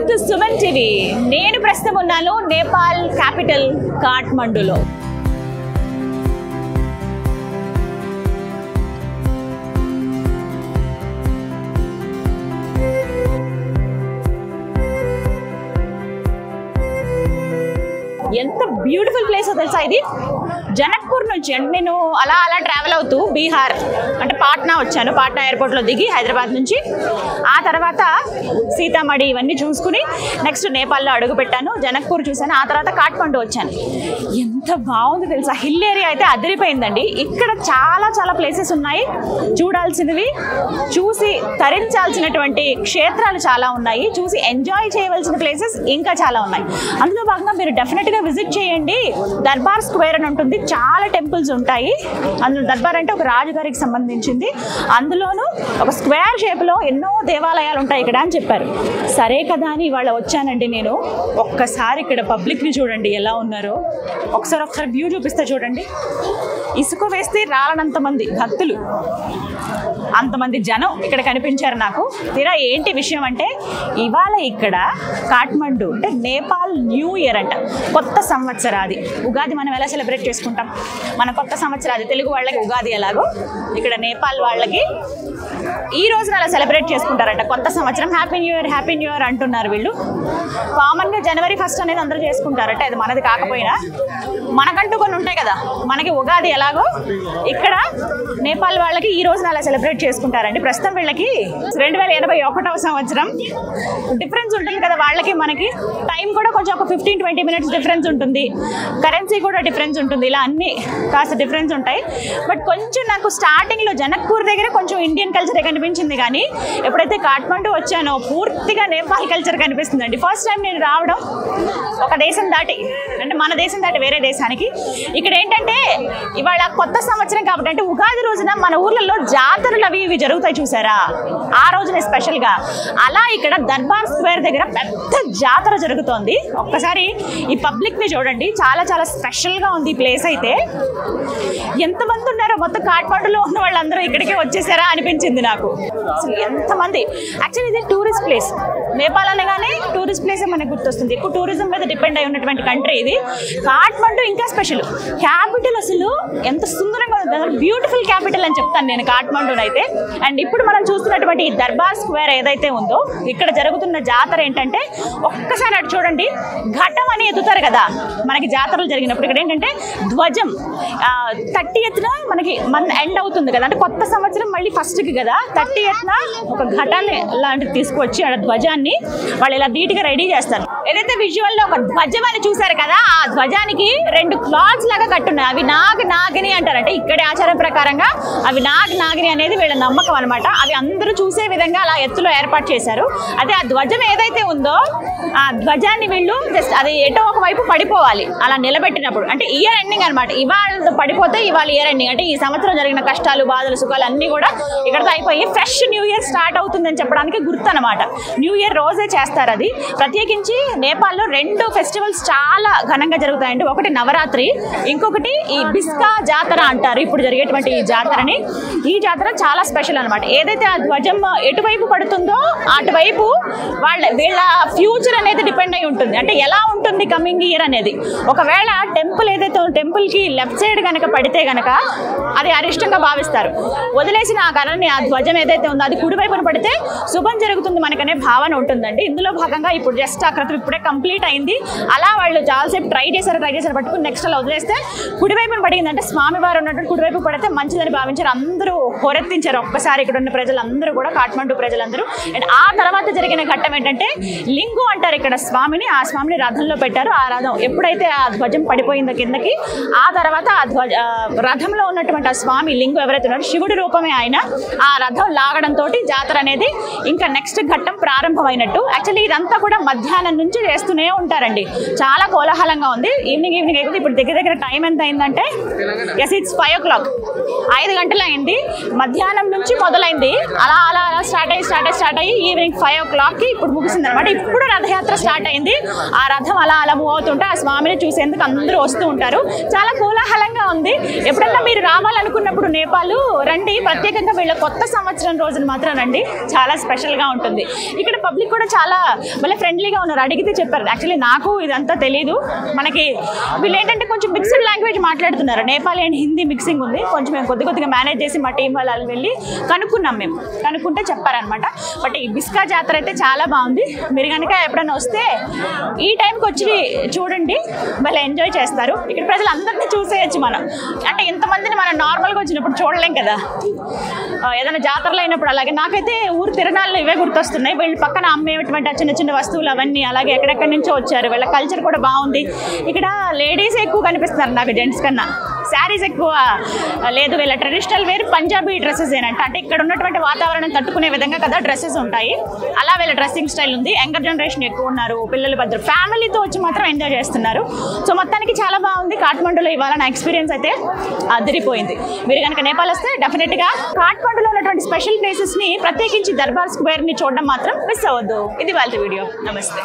To Suman TV. నేను ప్రస్తుతం ఉన్నాను నేపాల్ క్యాపిటల్ కాఠ్మండూలో. ఎంత బ్యూటిఫుల్ ప్లేస్ తెలుసా ఇది. జనక్పూర్ నుంచి అంటే నేను అలా ట్రావెల్ అవుతూ బీహార్ అంటే పాట్నా వచ్చాను. పాట్నా ఎయిర్పోర్ట్లో దిగి హైదరాబాద్ నుంచి ఆ తర్వాత సీతామఢి ఇవన్నీ చూసుకుని నెక్స్ట్ నేపాల్లో అడుగు పెట్టాను. జనక్పూర్ చూశాను. ఆ తర్వాత కాఠ్మండూ వచ్చాను. ఎంత బాగుంది తెలుసా. హిల్ ఏరియా అయితే అదిరిపోయిందండి. ఇక్కడ చాలా ప్లేసెస్ ఉన్నాయి చూడాల్సినవి. చూసి తరించాల్సినటువంటి క్షేత్రాలు చాలా ఉన్నాయి. చూసి ఎంజాయ్ చేయవలసిన ప్లేసెస్ ఇంకా చాలా ఉన్నాయి. అందులో భాగంగా మీరు డెఫినెట్గా విజిట్ చేయండి. దర్బార్ స్క్వేర్ అని ఉంటుంది. చాలా టెంపుల్స్ ఉంటాయి. అందులో దర్బార్ అంటే ఒక రాజుగారికి సంబంధించింది. అందులోనూ ఒక స్క్వేర్ షేప్లో ఎన్నో దేవాలయాలు ఉంటాయి ఇక్కడ అని చెప్పారు. సరే కదా అని ఇవాళ వచ్చానండి నేను. ఒక్కసారి ఇక్కడ పబ్లిక్ని చూడండి ఎలా ఉన్నారో. ఒకసారి వ్యూ చూపిస్తే చూడండి. ఇసుక వేస్తే రాలనంత మంది భక్తులు, అంతమంది జనం ఇక్కడ కనిపించారు నాకు. తీరా ఏంటి విషయం అంటే ఇవాళ ఇక్కడ కాఠ్మండూ అంటే నేపాల్ న్యూ ఇయర్ అంట. కొత్త సంవత్సరాది. ఉగాది మనం ఎలా సెలబ్రేట్ చేసుకుంటాం, మన కొత్త సంవత్సరాది తెలుగు వాళ్ళకి ఉగాది ఎలాగో ఇక్కడ నేపాల్ వాళ్ళకి ఈ రోజున అలా సెలబ్రేట్ చేసుకుంటారంట. కొత్త సంవత్సరం హ్యాపీ న్యూ ఇయర్ అంటున్నారు వీళ్ళు. కామన్గా జనవరి 1 అనేది అందరూ చేసుకుంటారంట. అది మనది కాకపోయినా మనకంటూ కొన్ని ఉంటాయి కదా. మనకి ఉగాది ఎలాగో ఇక్కడ నేపాల్ వాళ్ళకి ఈ రోజున అలా సెలబ్రేట్ చేసుకుంటారండి. ప్రస్తుతం వీళ్ళకి 2081వ సంవత్సరం. డిఫరెన్స్ ఉంటుంది కదా వాళ్ళకి మనకి. టైం కూడా కొంచెం ఒక 15-20 మినిట్స్ డిఫరెన్స్ ఉంటుంది. కరెన్సీ కూడా డిఫరెన్స్ ఉంటుంది. ఇలా అన్నీ కాస్త డిఫరెన్స్ ఉంటాయి. బట్ కొంచెం నాకు స్టార్టింగ్లో జనక్పూర్ దగ్గర కొంచెం ఇండియన్ కల్చరే కనిపించింది. కానీ ఎప్పుడైతే కాఠ్మండూ వచ్చానో పూర్తిగా నేపాల్ కల్చర్ కనిపిస్తుందండి. ఫస్ట్ టైం నేను రావడం ఒక దేశం దాటి, అంటే మన దేశం దాటి వేరే దేశానికి. ఇక్కడ ఏంటంటే ఇవాళ కొత్త సంవత్సరం కాబట్టి అంటే ఉగాది రోజున మన ఊర్లలో జాతరలు అవి ఇవి జరుగుతాయి చూసారా, ఆ రోజున స్పెషల్గా. అలా ఇక్కడ దర్బార్ స్క్వేర్ దగ్గర పెద్ద జాతర జరుగుతోంది. ఒక్కసారి ఈ పబ్లిక్ని చూడండి. చాలా స్పెషల్గా ఉంది ఈ ప్లేస్ అయితే. ఎంతమంది ఉన్నారో మొత్తం కాఠ్మండూలో ఉన్న వాళ్ళందరూ ఇక్కడికే వచ్చేసారా అనిపించింది నాకు. అసలు ఎంతమంది. యాక్చువల్లీ ఇది టూరిస్ట్ ప్లేస్. నేపాల్ అనగానే టూరిస్ట్ ప్లేసే మనకు గుర్తొస్తుంది. ఎక్కువ టూరిజం మీద డిపెండ్ అయి ఉన్నటువంటి కంట్రీ ఇది. కాఠ్మండూ ఇంకా స్పెషల్. క్యాపిటల్ అసలు ఎంత సుందరంగా ఉంది. బ్యూటిఫుల్ క్యాపిటల్ అని చెప్తాను నేను కాఠ్మండూని అయితే. అండ్ ఇప్పుడు మనం చూస్తున్నటువంటి ఈ దర్బార్ స్క్వేర్ ఏదైతే ఉందో ఇక్కడ జరుగుతున్న జాతర ఏంటంటే ఒక్కసారి అటు చూడండి. ఘటం అని ఎత్తుతారు కదా మనకి జాతరలు జరిగినప్పుడు. ఇక్కడ ఏంటంటే ధ్వజం 30th మనకి ఎండ్ అవుతుంది కదా, అంటే కొత్త సంవత్సరం మళ్ళీ ఫస్ట్కి కదా. 30th ఒక ఘటాన్ని లాంటిది తీసుకువచ్చి ఆ ధ్వజాన్ని వాళ్ళు ఇలా నీట్గా రెడీ చేస్తారు. ఏదైతే విజువల్లో ఒక ధ్వజం అని చూసారు కదా, ఆ ధ్వజానికి 2 క్లాత్స్ లాగా కట్టున్నాయి. అవి నాగిని అంటారంటే ఇక్కడి ఆచారం ప్రకారంగా అవి నాగిని అనేది వీళ్ళ నమ్మకం అనమాట. అవి అందరూ చూసే విధంగా అలా ఎత్తులో ఏర్పాటు చేశారు. అదే ఆ ధ్వజం ఏదైతే ఉందో ఆ ధ్వజాన్ని వీళ్ళు జస్ట్ అది ఎటో ఒక వైపు పడిపోవాలి అలా నిలబెట్టినప్పుడు. అంటే ఇయర్ ఎండింగ్ అనమాట. ఇవాళ పడిపోతే ఇవాళ ఇయర్ ఎండింగ్. అంటే ఈ సంవత్సరం జరిగిన కష్టాలు బాధలు సుఖాలు అన్నీ కూడా ఇక్కడతో అయిపోయి ఫ్రెష్ న్యూ ఇయర్ స్టార్ట్ అవుతుందని చెప్పడానికి గుర్తు అనమాట. న్యూ ఇయర్ రోజే చేస్తారు అది. ప్రత్యేకించి నేపాల్లో 2 ఫెస్టివల్స్ చాలా ఘనంగా జరుగుతాయండి. ఒకటి నవరాత్రి, ఇంకొకటి ఈ బిస్కా జాతర అంటారు ఇప్పుడు జరిగేటువంటి ఈ జాతరని. ఈ జాతర చాలా స్పెషల్ అనమాట. ఏదైతే ఆ ధ్వజం ఎటువైపు పడుతుందో అటువైపు వీళ్ళ ఫ్యూచర్ అనేది డిపెండ్ అయి ఉంటుంది. అంటే ఎలా ఉంటుంది కమింగ్ ఇయర్ అనేది. ఒకవేళ టెంపుల్ ఏదైతే టెంపుల్కి లెఫ్ట్ సైడ్ కనుక పడితే కనుక అది అరిష్టంగా భావిస్తారు. వదిలేసిన ఆ కర్రని ఆ ధ్వజం ఏదైతే ఉందో అది కుడివైపున పడితే శుభం జరుగుతుంది మనకనే భావన ఉంటుందండి. ఇందులో భాగంగా ఇప్పుడు జస్ట్ అక్కడ ఇప్పుడే కంప్లీట్ అయింది. అలా వాళ్ళు చాలాసేపు ట్రై చేశారు పట్టుకుని నెక్స్ట్ అలా వదిలేస్తే కుడివైపున పడిందంటే స్వామివారు ఉన్నటువంటి కుడివైపు పడితే మంచిదని భావించారు. అందరూ హోరెత్తించారు ఒక్కసారి ఇక్కడ ఉన్న ప్రజలందరూ కూడా, కాఠ్మండూ ప్రజలందరూ. అండ్ ఆ తర్వాత జరిగిన ఘట్టం ఏంటంటే లింగు అంటారు ఇక్కడ స్వామిని. ఆ స్వామిని రథంలో పెట్టారు. ఆ రథం ఎప్పుడైతే ఆ ధ్వజం పడిపోయిందో కిందకి, ఆ తర్వాత ఆ రథంలో ఉన్నటువంటి ఆ స్వామి లింగు ఎవరైతే ఉన్నారో శివుడి రూపమే ఆయన. ఆ రథం లాగడంతో జాతర అనేది ఇంకా నెక్స్ట్ ఘట్టం ప్రారంభమైనట్టు. యాక్చువల్లీ ఇదంతా కూడా మధ్యాహ్నం నుంచి చేస్తూనే ఉంటారండి. చాలా కోలాహలంగా ఉంది. ఈవినింగ్ అయితే ఇప్పుడు దగ్గర టైం ఎంత అయిందంటే ఇట్స్ 5 o'clock. 5 గంటలు అయింది. మధ్యాహ్నం నుంచి మొదలైంది. అలా స్టార్ట్ అయ్యి ఈవినింగ్ 5 o'clockకి ఇప్పుడు ముగిసింది అనమాట. ఇప్పుడు రథయాత్ర స్టార్ట్ అయింది. ఆ రథం అలా మూవ్ అవుతుంటే ఆ స్వామిని చూసేందుకు అందరూ వస్తూ ఉంటారు. చాలా కోలాహలంగా ఉంది. ఎప్పుడన్నా మీరు రావాలనుకున్నప్పుడు నేపాల్ రండి, ప్రత్యేకంగా వీళ్ళ కొత్త సంవత్సరం రోజున మాత్రం రండి, చాలా స్పెషల్గా ఉంటుంది. ఇక్కడ పబ్లిక్ కూడా చాలా భలే ఫ్రెండ్లీగా ఉన్నారు. అడిగితే చెప్పారు. యాక్చువల్లీ నాకు ఇదంతా తెలీదు. మనకి వీళ్ళు ఏంటంటే కొంచెం మిక్స్డ్ లాంగ్వేజ్ మాట్లాడుతున్నారు, నేపాలీ అండ్ హిందీ మిక్సింగ్ ఉంది. కొంచెం మేము కొద్దిగా మేనేజ్ చేసి మా టీం వాళ్ళు వెళ్ళి కనుక్కున్నాం. మేము కనుక్కుంటే చెప్పారనమాట. బట్ ఈ బిస్కా జాతర అయితే చాలా బాగుంది. మీరు కనుక ఎప్పుడైనా వస్తే ఈ టైంకి వచ్చి చూడండి, భలే ఎంజాయ్ చేస్తారు. ఇక్కడ ప్రజలందరినీ చూసేయచ్చు మనం. అంటే ఇంతమందిని మనం నార్మల్గా వచ్చినప్పుడు చూడలేం కదా, ఏదైనా జాతరలు అయినప్పుడు. అలాగే నాకైతే ఊరు తిరణాల్లో ఇవే గుర్తొస్తున్నాయి. వీళ్ళు పక్కన అమ్మేటువంటి చిన్న చిన్న వస్తువులు అవన్నీ, అలాగే ఎక్కడెక్కడి నుంచో వచ్చారు. వీళ్ళ కల్చర్ కూడా బాగుంది. ఇక్కడ లేడీస్ ఎక్కువ కనిపిస్తున్నారు నాకు జెంట్స్ కన్నా. శారీస్ ఎక్కువ లేదు, వీళ్ళ ట్రెడిషనల్ వేర్ పంజాబీ డ్రెస్సెస్ ఏనంట. అంటే ఇక్కడ ఉన్నటువంటి వాతావరణం తట్టుకునే విధంగా కదా డ్రెస్సెస్ ఉంటాయి, అలా వీళ్ళ డ్రెస్సింగ్ స్టైల్ ఉంది. యంగర్ జనరేషన్ ఎక్కువ ఉన్నారు, పిల్లలు భద్ర ఫ్యామిలీతో వచ్చి మాత్రం ఎంజాయ్ చేస్తున్నారు. సో మొత్తానికి చాలా బాగుంది. కాఠ్మండూలో ఇవాళ నా ఎక్స్పీరియన్స్ అయితే అదిరిపోయింది. మీరు కనుక నేపాల్ వస్తే డెఫినెట్గా కాఠ్మండూలో ఉన్నటువంటి స్పెషల్ ప్లేసెస్ని, ప్రత్యేకించి దర్బార్ స్క్వేర్ని చూడడం మాత్రం మిస్ అవ్వద్దు. ఇది వాళ్ళ వీడియో. నమస్తే.